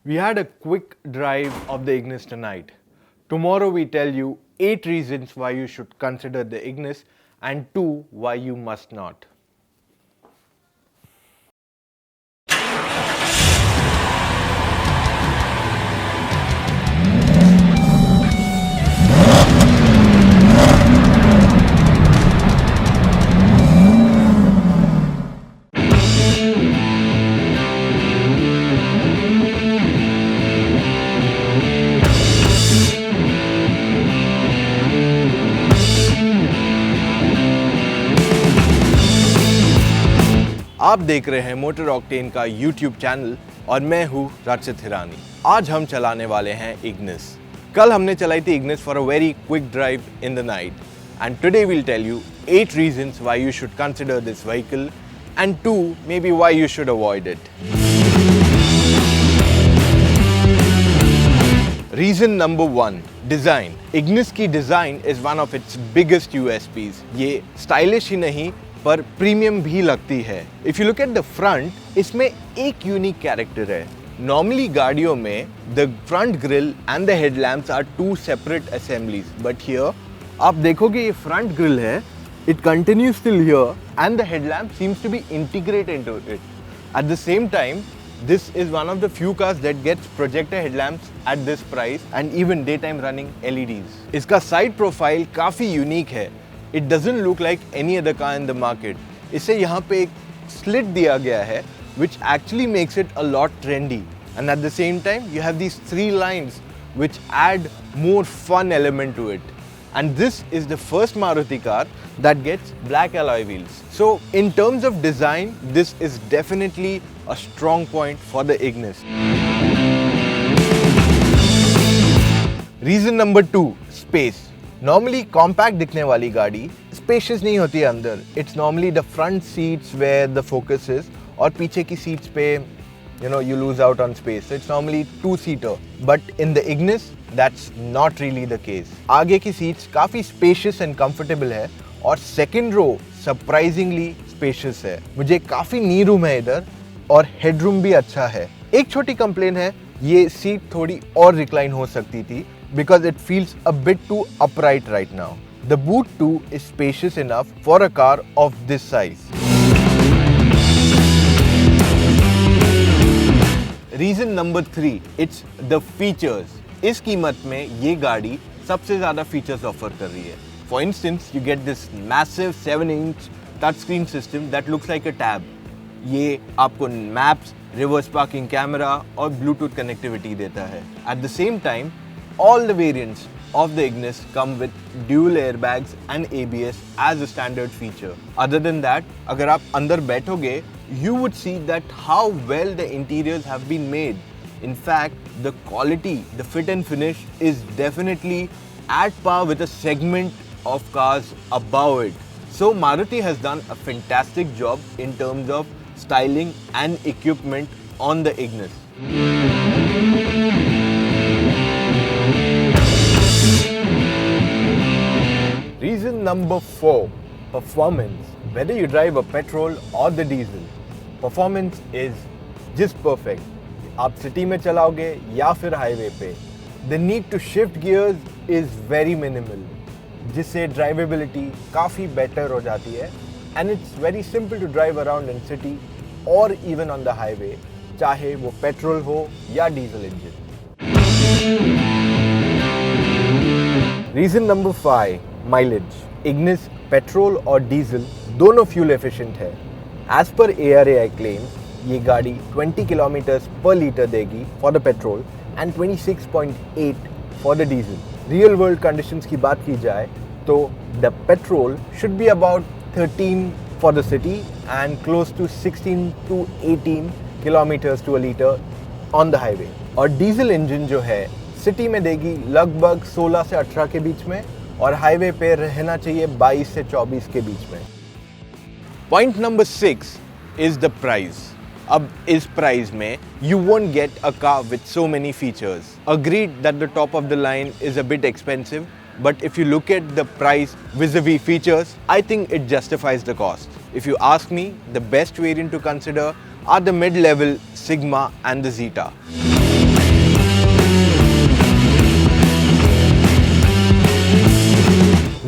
We had a quick drive of the Ignis tonight. Tomorrow we tell you 8 reasons why you should consider the Ignis and 2 why you must not. आप देख रहे हैं motor octane का YouTube channel और मैं हूं रचित हिरानी। आज हम चलाने वाले हैं इग्निस। कल हमने चलाई थी Ignis for a very quick drive in the night and today we'll tell you 8 reasons why you should consider this vehicle and 2 maybe why you should avoid it. Reason number 1, design. Ignis की design is one of its biggest USPs. ये stylish ही नहीं पर premium भी लगती है। If you look at the front, इसमें एक यूनिक कैरेक्टर है। नॉर्मली गाड़ियों में the front grill and the headlamps are 2 separate assemblies, but here आप देखोगे ये फ्रंट ग्रिल है, it continues till here and the headlamp seems to be integrated into it. At the same time this is one of the few cars that gets projector headlamps at this price and even daytime running LEDs. इसका side profile काफ़ी unique है। It doesn't look like any other car in the market. इसे यहाँ पे एक slit दिया गया है which actually makes it a lot trendy. And at the same time, you have these 3 lines which add more fun element to it. And this is the first Maruti car that gets black alloy wheels. So in terms of design, this is definitely a strong point for the Ignis. Reason number 2, space. Normally compact दिखने वाली गाड़ी spacious नहीं होती है अंदर. It's normally the front seats where the focus is और पीछे की seats पे you lose out on space. So it's normally 2-seater. But in the Ignis, that's not really the case. आगे की seats काफ़ी spacious and comfortable है और second row surprisingly spacious है. मुझे काफ़ी knee room है इधर और headroom भी अच्छा है. एक छोटी complaint है, ये seat थोड़ी और recline हो सकती थी because it feels a bit too upright right now. The boot too is spacious enough for a car of this size. Reason number 3, it's the features. इस कीमत में ये गाड़ी सबसे ज़्यादा features offer कर रही है. For instance, you get this massive 7-inch touchscreen system that looks like a tab. ये आपको maps, reverse parking camera और Bluetooth connectivity देता है. At the same time, all the variants of the Ignis come with dual airbags and ABS as a standard feature. Other than that, अगर आप अंदर बैठोगे, you would see that how well the interiors have been made. In fact, the quality, the fit and finish is definitely at par with a segment of cars above it. So Maruti has done a fantastic job in terms of styling and equipment on the Ignis. Reason number 4, performance. Whether you drive a petrol or the diesel, performance is just perfect. आप city में चलाओगे या फिर highway पे, the need to shift gears is very minimal, जिससे drivability काफ़ी better हो जाती है and it's very simple to drive around in city or even on the highway, चाहे वो पेट्रोल हो या diesel engine. Reason number 5, mileage. Ignis petrol और डीजल दोनों फ्यूल एफिशिएंट है. एज पर ARAI क्लेम्स, ये गाड़ी 20 किलोमीटर्स पर लीटर देगी for the petrol and 26.8 for the diesel. Real world conditions की बात की जाए तो the petrol should be about 13 for the city and close to 16 to 18 kilometres to a litre on the highway. और diesel engine जो है city में देगी लगभग 16 से 18 के बीच में और हाईवे पे रहना चाहिए 22 से 24 के बीच में. Point number 6 is the price. अब इस प्राइस में you won't get a car with so many features. Agreed that the top of the line is a bit expensive, but if you look at the price vis-a-vis features, I think it justifies the cost. If you ask me, the best variant to consider are the mid-level Sigma and the Zeta.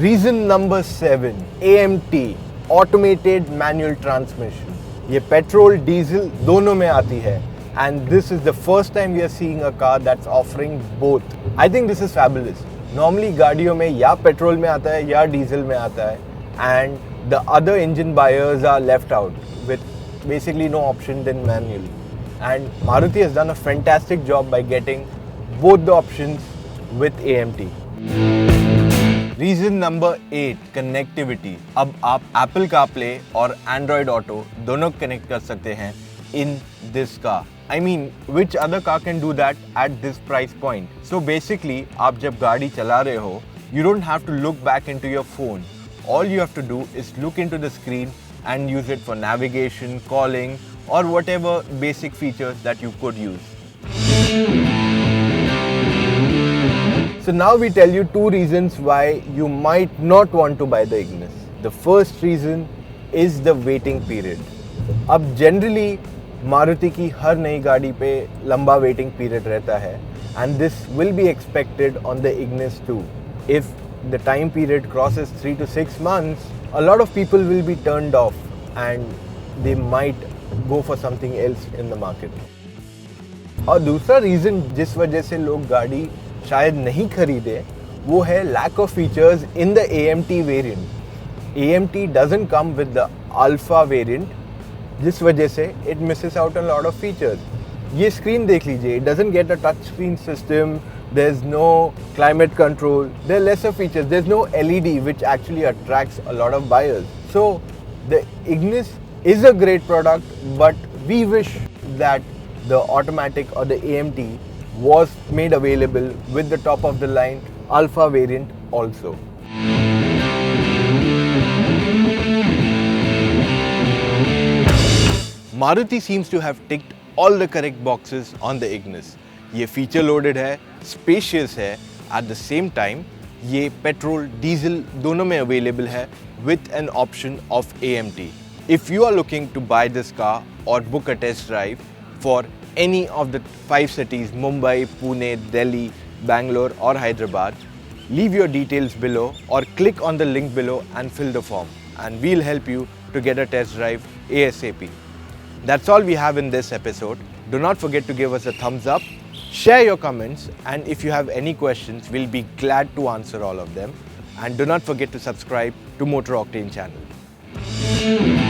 Reason number 7, AMT, automated manual transmission. ये petrol diesel दोनों में आती है, and this is the first time we are seeing a car that's offering both. I think this is fabulous. Normally गाड़ियों में या petrol में आता है या डीजल में आता है, and the other engine buyers are left out with basically no option than manual. And Maruti has done a fantastic job by getting both the options with AMT. Reason number 8, connectivity. अब आप Apple CarPlay और Android Auto दोनों connect कर सकते हैं in this car. I mean, which other car can do that at this price point? So basically, आप जब गाड़ी चला रहे हो, you don't have to look back into your phone. All you have to do is look into the screen and use it for navigation, calling, or whatever basic features that you could use. So now we tell you 2 reasons why you might not want to buy the Ignis. The first reason is the waiting period. अब generally Maruti की हर नई गाड़ी पे लंबा waiting period रहता है, and this will be expected on the Ignis too. If the time period crosses 3 to 6 months, a lot of people will be turned off and they might go for something else in the market. और दूसरा reason जिस वजह से लोग गाड़ी शायद नहीं खरीदे, वो है lack of features in the AMT variant. AMT doesn't come with the Alpha variant, जिस वजह से it misses out a lot of features. ये स्क्रीन देख लीजिए, it doesn't get a touch screen system. There's no climate control. There are lesser features. There's no LED, which actually attracts a lot of buyers. So the Ignis is a great product, but we wish that the automatic or the AMT was made available with the top of the line Alpha variant also. Maruti seems to have ticked all the correct boxes on the Ignis. ये feature loaded है, spacious है, at the same time ये petrol diesel दोनों में available है with an option of AMT. If you are looking to buy this car और book a test drive for any of the 5 cities, Mumbai, Pune, Delhi, Bangalore और Hyderabad, leave your details below or click on the link below and fill the form, and we'll help you to get a test drive ASAP. That's all we have in this episode. Do not forget to give us a thumbs up, share your comments, and if you have any questions, we'll be glad to answer all of them. And do not forget to subscribe to Motor Octane channel.